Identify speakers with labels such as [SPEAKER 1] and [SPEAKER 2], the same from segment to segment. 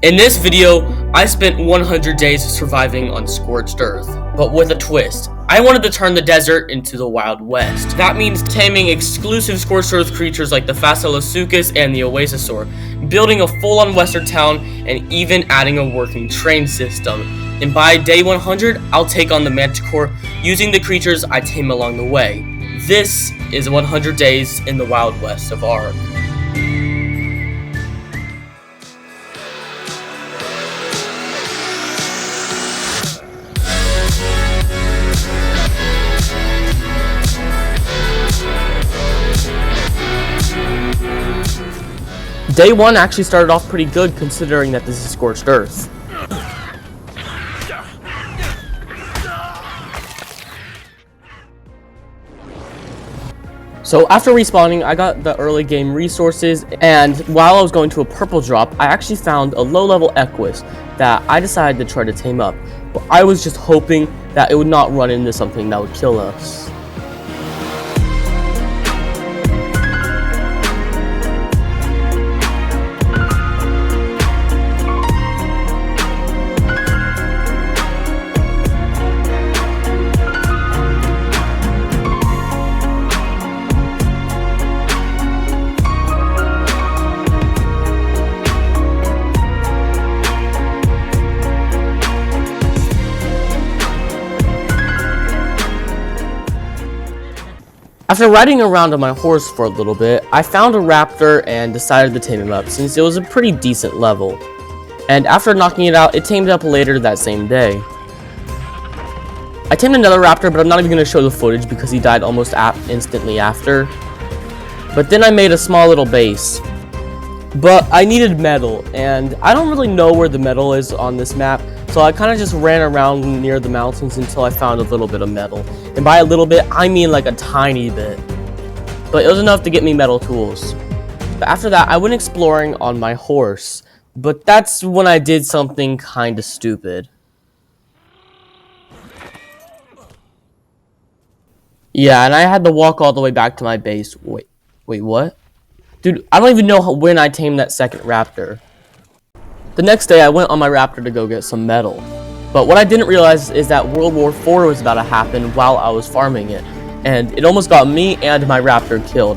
[SPEAKER 1] In this video, I spent 100 days surviving on Scorched Earth, but with a twist. I wanted to turn the desert into the Wild West. That means taming exclusive Scorched Earth creatures like the Phaseolasuchus and the Oasosaur, building a full-on western town, and even adding a working train system. And by day 100, I'll take on the manticore using the creatures I tame along the way. This is 100 days in the Wild West of ARK. Day 1 actually started off pretty good considering that this is Scorched Earth. So after respawning, I got the early game resources, and while I was going to a purple drop, I actually found a low-level Equus that I decided to try to tame up. But I was just hoping that it would not run into something that would kill us. After riding around on my horse for a little bit, I found a raptor and decided to tame him up since it was a pretty decent level. And after knocking it out, it tamed up later that same day. I tamed another raptor, but I'm not even going to show the footage because he died almost instantly after. But then I made a small little base. But I needed metal, and I don't really know where the metal is on this map, so I kind of just ran around near the mountains until I found a little bit of metal. And by a little bit, I mean like a tiny bit. But it was enough to get me metal tools. But after that, I went exploring on my horse. But that's when I did something kind of stupid. Yeah, and I had to walk all the way back to my base. Wait, what? Dude, I don't even know when I tamed that second raptor. The next day, I went on my raptor to go get some metal. But what I didn't realize is that World War IV was about to happen while I was farming it. And it almost got me and my raptor killed.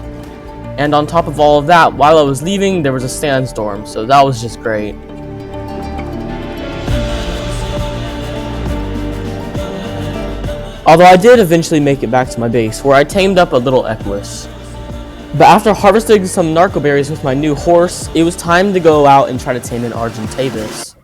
[SPEAKER 1] And on top of all of that, while I was leaving, there was a sandstorm. So that was just great. Although I did eventually make it back to my base, where I tamed up a little Equus. But after harvesting some narco berries with my new horse, it was time to go out and try to tame an Argentavis.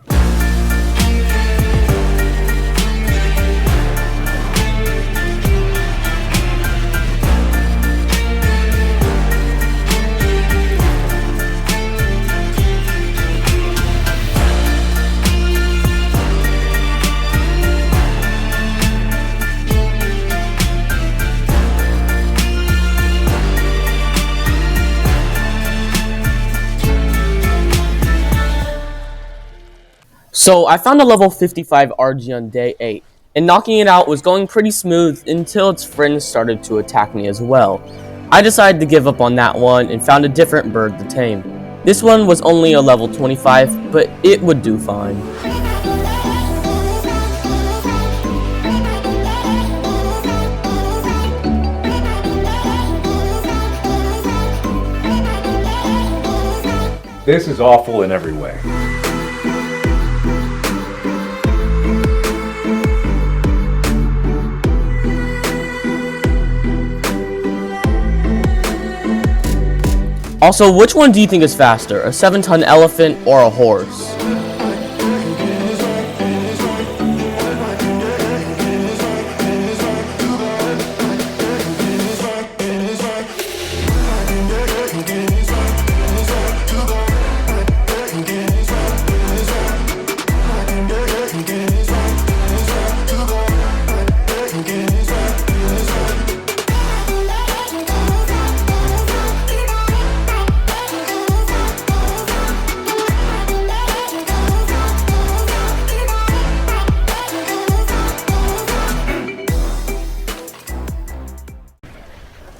[SPEAKER 1] So I found a level 55 RG on day 8, and knocking it out was going pretty smooth until its friends started to attack me as well. I decided to give up on that one and found a different bird to tame. This one was only a level 25, but it would do fine.
[SPEAKER 2] This is awful in every way.
[SPEAKER 1] Also, which one do you think is faster, a 7-ton elephant or a horse?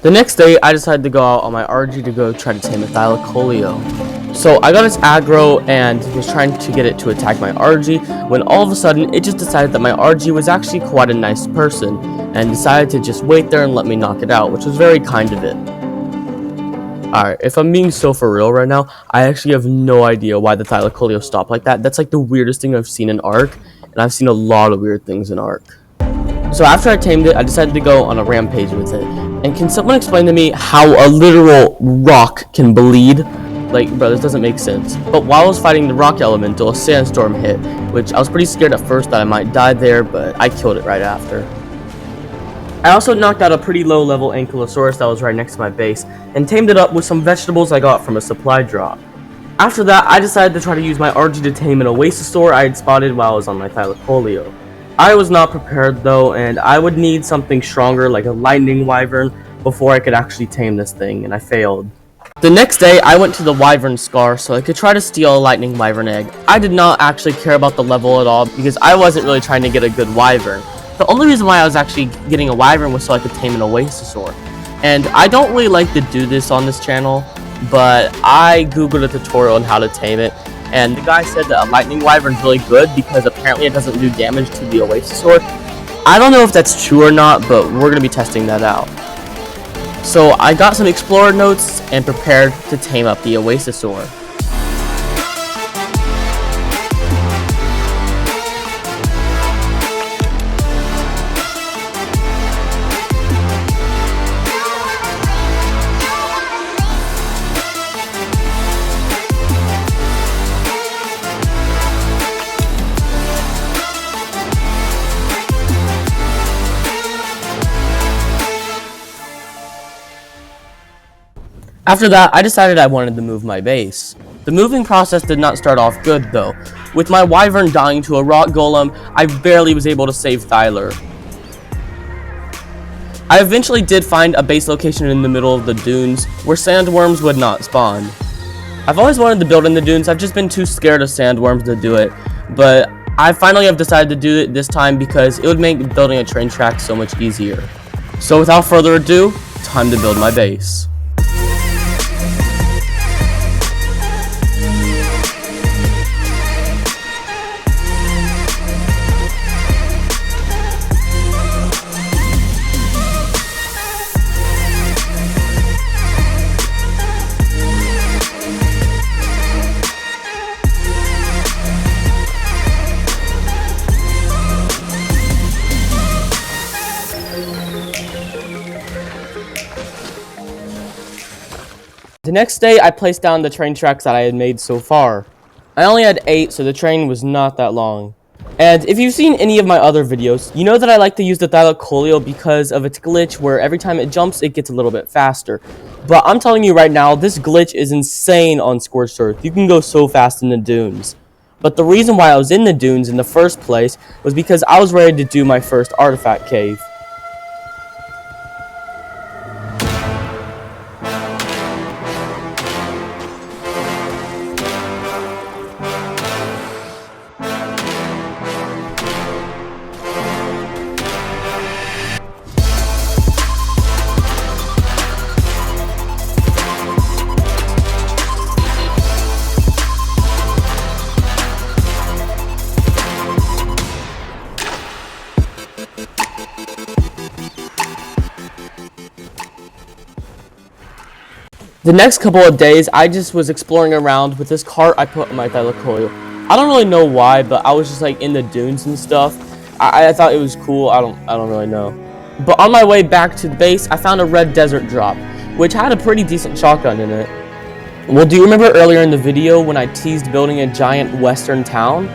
[SPEAKER 1] The next day, I decided to go out on my RG to go try to tame a Thylacoleo. So I got its aggro and was trying to get it to attack my RG, when all of a sudden it just decided that my RG was actually quite a nice person and decided to just wait there and let me knock it out, which was very kind of it. Alright, if I'm being so for real right now, I actually have no idea why the Thylacoleo stopped like that. That's like the weirdest thing I've seen in ARK, and I've seen a lot of weird things in ARK. So after I tamed it, I decided to go on a rampage with it. And can someone explain to me how a literal rock can bleed? Like, bro, this doesn't make sense. But while I was fighting the rock elemental, a sandstorm hit, which I was pretty scared at first that I might die there, but I killed it right after. I also knocked out a pretty low level ankylosaurus that was right next to my base, and tamed it up with some vegetables I got from a supply drop. After that, I decided to try to use my RG to tame an oasisaur I had spotted while I was on my Thylacoleo. I was not prepared though, and I would need something stronger like a lightning wyvern before I could actually tame this thing, and I failed. The next day, I went to the wyvern scar so I could try to steal a lightning wyvern egg. I did not actually care about the level at all because I wasn't really trying to get a good wyvern. The only reason why I was actually getting a wyvern was so I could tame an oasisaur. And I don't really like to do this on this channel, but I googled a tutorial on how to tame it, and the guy said that a lightning wyvern is really good because apparently it doesn't do damage to the oasisaur. I don't know if that's true or not, but we're going to be testing that out. So I got some explorer notes and prepared to tame up the oasisaur. After that, I decided I wanted to move my base. The moving process did not start off good though. With my wyvern dying to a rock golem, I barely was able to save Thyler. I eventually did find a base location in the middle of the dunes where sandworms would not spawn. I've always wanted to build in the dunes, I've just been too scared of sandworms to do it, but I finally have decided to do it this time because it would make building a train track so much easier. So without further ado, time to build my base. The next day, I placed down the train tracks that I had made so far. I only had 8, so the train was not that long. And if you've seen any of my other videos, you know that I like to use the Thylacoleo because of its glitch where every time it jumps, it gets a little bit faster. But I'm telling you right now, this glitch is insane on Scorched Earth. You can go so fast in the dunes. But the reason why I was in the dunes in the first place was because I was ready to do my first artifact cave. The next couple of days, I just was exploring around with this cart I put on my Thylacoleo. I don't really know why, but I was just like in the dunes and stuff. I thought it was cool. I don't really know. But on my way back to the base, I found a red desert drop, which had a pretty decent shotgun in it. Well, do you remember earlier in the video when I teased building a giant western town?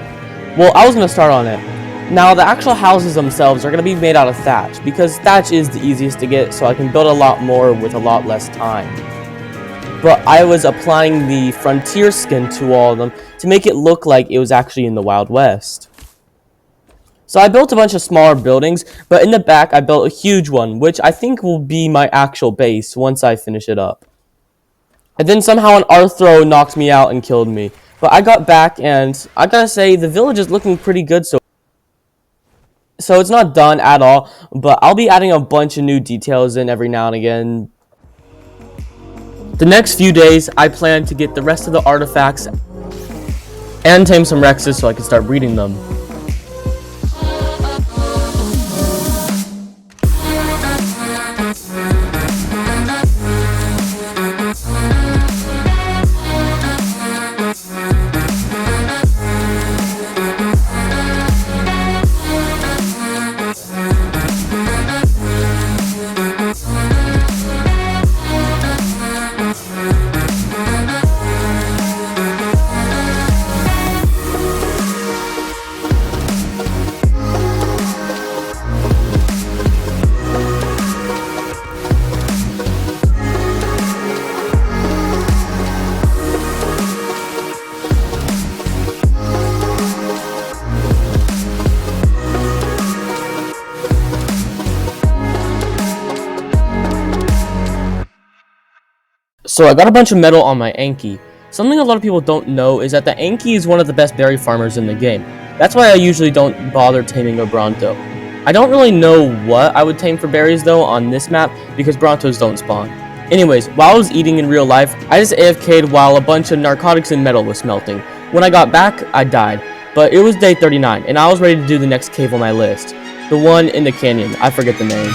[SPEAKER 1] Well, I was going to start on it. Now, the actual houses themselves are going to be made out of thatch, because thatch is the easiest to get, so I can build a lot more with a lot less time. But I was applying the frontier skin to all of them to make it look like it was actually in the Wild West. So I built a bunch of smaller buildings, but in the back I built a huge one, which I think will be my actual base once I finish it up. And then somehow an Arthro knocked me out and killed me. But I got back, and I gotta say, the village is looking pretty good so it's not done at all, but I'll be adding a bunch of new details in every now and again. The next few days, I plan to get the rest of the artifacts and tame some Rexes so I can start breeding them. So I got a bunch of metal on my Anki. Something a lot of people don't know is that the Anki is one of the best berry farmers in the game. That's why I usually don't bother taming a Bronto. I don't really know what I would tame for berries though on this map because Brontos don't spawn. Anyways, while I was eating in real life, I just AFK'd while a bunch of narcotics and metal was smelting. When I got back, I died. But it was day 39 and I was ready to do the next cave on my list. The one in the canyon. I forget the name.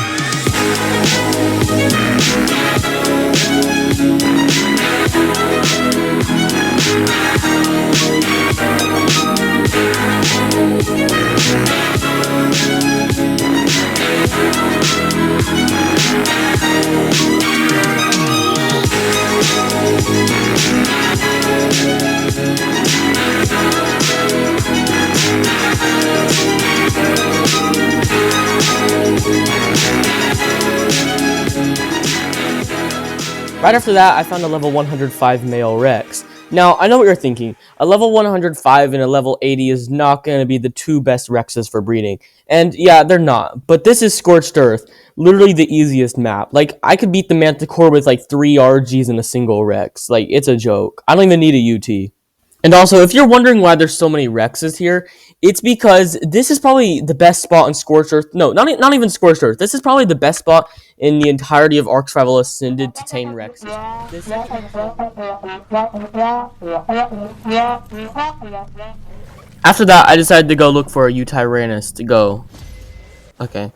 [SPEAKER 1] Right after that, I found a level 105 male Rex. Now, I know what you're thinking. A level 105 and a level 80 is not going to be the two best Rexes for breeding. And yeah, they're not. But this is Scorched Earth. Literally the easiest map. Like, I could beat the manticore with like 3 RGs in a single Rex. Like, it's a joke. I don't even need a UT. And also, if you're wondering why there's so many Rexes here, it's because this is probably the best spot in Scorched Earth. No, not even Scorched Earth. This is probably the best spot in the entirety of ARK Survival Ascended to tame Rexes. After that, I decided to go look for a Utyrannus to go. Okay.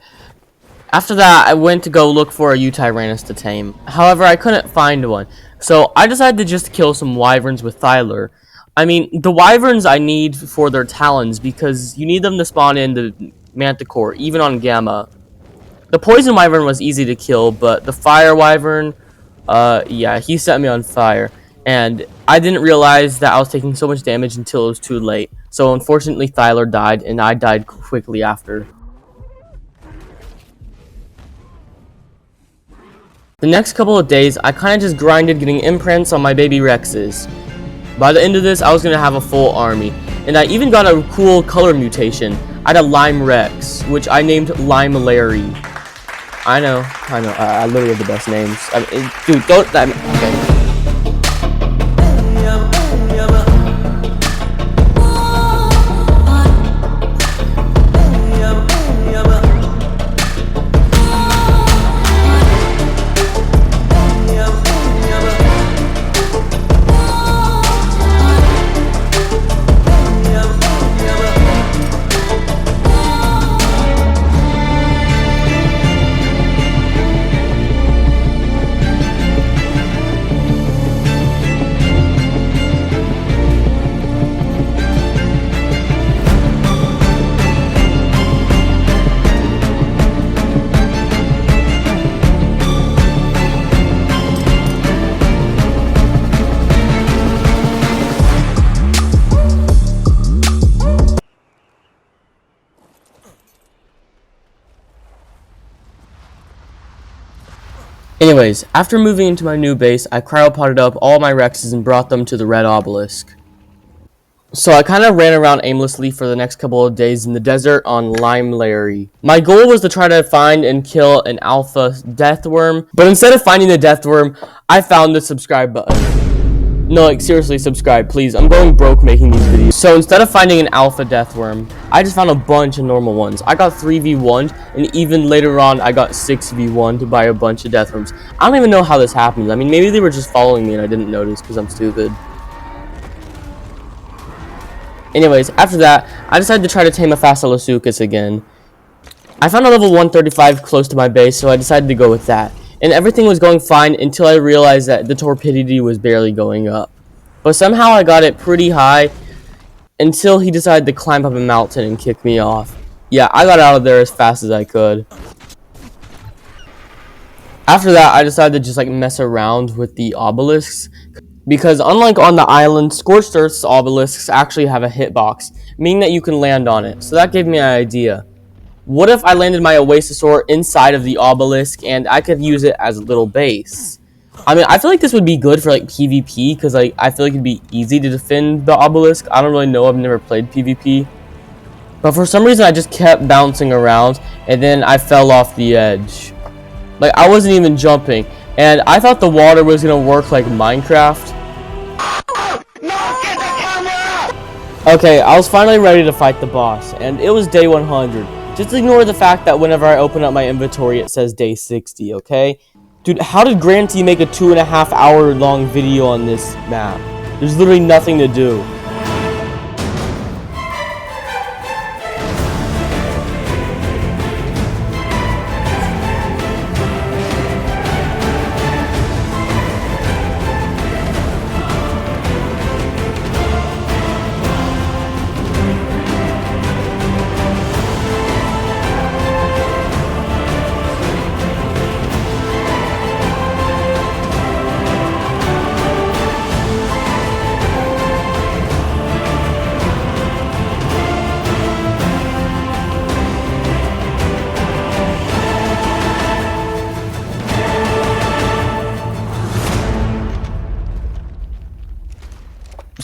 [SPEAKER 1] After that, I went to go look for a Utyrannus to tame. However, I couldn't find one. So I decided to just kill some wyverns with Thyler. I mean, the wyverns I need for their talons because you need them to spawn in the manticore, even on Gamma. The poison wyvern was easy to kill, but the fire wyvern, yeah, he set me on fire. And I didn't realize that I was taking so much damage until it was too late. So unfortunately, Thyler died, and I died quickly after. The next couple of days, I kind of just grinded getting imprints on my baby Rexes. By the end of this, I was going to have a full army. And I even got a cool color mutation. I had a Lime Rex, which I named Lime Larry. I know, I literally have the best names. I mean, dude, don't, okay. Anyways, after moving into my new base, I cryopotted up all my Rexes and brought them to the red obelisk. So I kind of ran around aimlessly for the next couple of days in the desert on Lime Larry. My goal was to try to find and kill an alpha deathworm, but instead of finding the deathworm, I found the subscribe button. No, like, seriously, subscribe, please. I'm going broke making these videos. So instead of finding an alpha death worm, I just found a bunch of normal ones. I got 3v1, and even later on, I got 6v1 by a bunch of death worms. I don't even know how this happens. I mean, maybe they were just following me and I didn't notice because I'm stupid. Anyways, after that, I decided to try to tame a Phaseolasuchus again. I found a level 135 close to my base, so I decided to go with that. And everything was going fine until I realized that the torpidity was barely going up. But somehow I got it pretty high until he decided to climb up a mountain and kick me off. Yeah, I got out of there as fast as I could. After that, I decided to just like mess around with the obelisks. Because unlike on the island, Scorched Earth's obelisks actually have a hitbox, meaning that you can land on it. So that gave me an idea. What if I landed my Oasisaur inside of the obelisk and I could use it as a little base? I mean, I feel like this would be good for like PvP because like I feel like it'd be easy to defend the obelisk. I don't really know. I've never played PvP. But for some reason, I just kept bouncing around and then I fell off the edge. Like, I wasn't even jumping. And I thought the water was going to work like Minecraft. Okay, I was finally ready to fight the boss. And it was day 100. Just ignore the fact that whenever I open up my inventory, it says day 60, okay? Dude, how did Granty make a 2.5 hour long video on this map? There's literally nothing to do.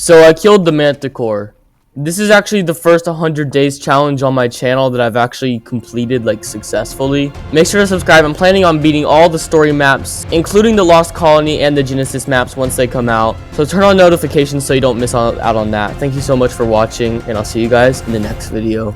[SPEAKER 1] So I killed the manticore. This is actually the first 100 days challenge on my channel that I've actually completed like successfully. Make sure to subscribe. I'm planning on beating all the story maps, including the Lost Colony and the Genesis maps once they come out. So turn on notifications so you don't miss out on that. Thank you so much for watching, and I'll see you guys in the next video.